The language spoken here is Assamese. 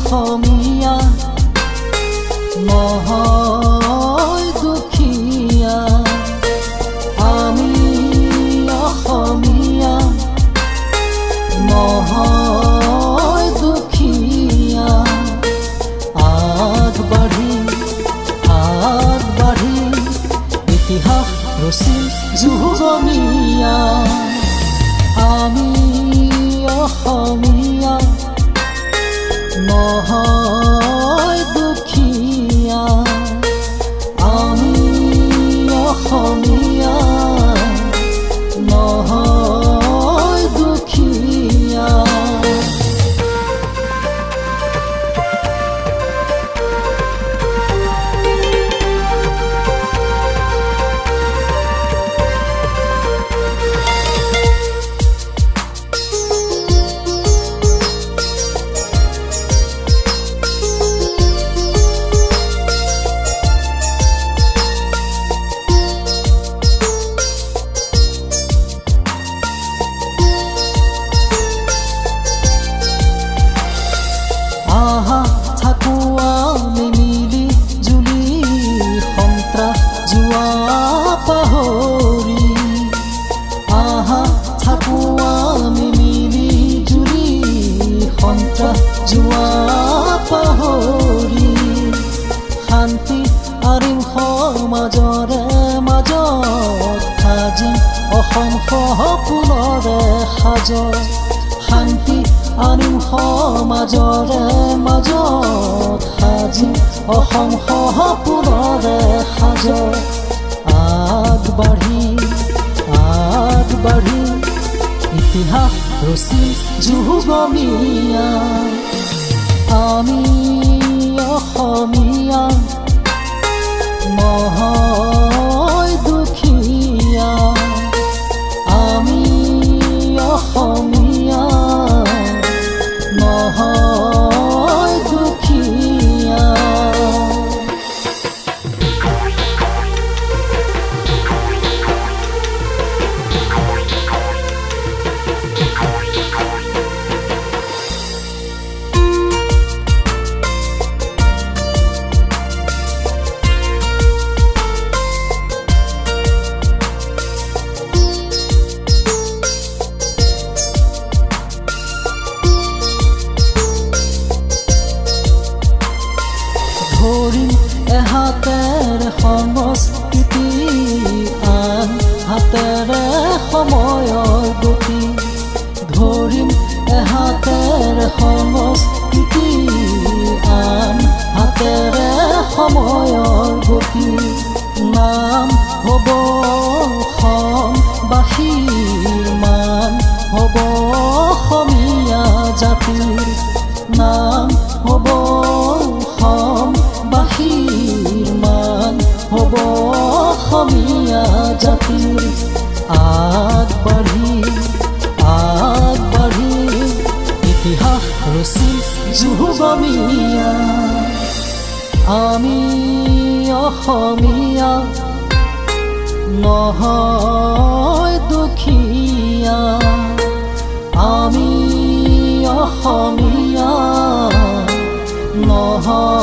অসমীয়া নহয় দুখীয়া আমি অসমীয়া নহয় দুখীয়া আগবাঢ়ি ইতিহাস ৰচিম যুগমীয়া আমি অসমীয়া নহয় দুখীয়া আমি অসমীয়া নহয় দুখীয়া আহা থাকো আমি মিলি জুলি সন্ত্ৰাস যোৱা পাহৰি আহা থাকো আমি মিলি জুলি সন্ত্ৰাস যোৱা পাহৰি শান্তি আৰিম সমাজৰে মাজত সাজিম অসম সপোনৰে সাজত শান্তি আনিম সমাজৰে মাজত সাজিম অসম সপোনৰে সাজত আগবাঢ়ি ইতিহাস ৰচিম যুগমীয়া আমি অসমীয়া নহয় দুখীয়া আমি অসমীয়া নহয় দুখীয়া ধৰিম এহাতেৰে সংস্কৃতি আন হাতেৰে সময়ৰ গতি ধৰিম এহাতেৰে সংস্কৃতি আন হাতেৰে সময়ৰ গতি নাম হ'ব অসমবাসীৰ মান হ'ব অসমীয়া জাতিৰ নাম হ'ব অসমবাসীৰ মান হ'ব অসমীয়া জাতিৰ আগবাঢ়ি ইতিহাস ৰচিম যুগমীয়া আমি অসমীয়া নহয় দুখীয়া আমি অসমীয়া নহয়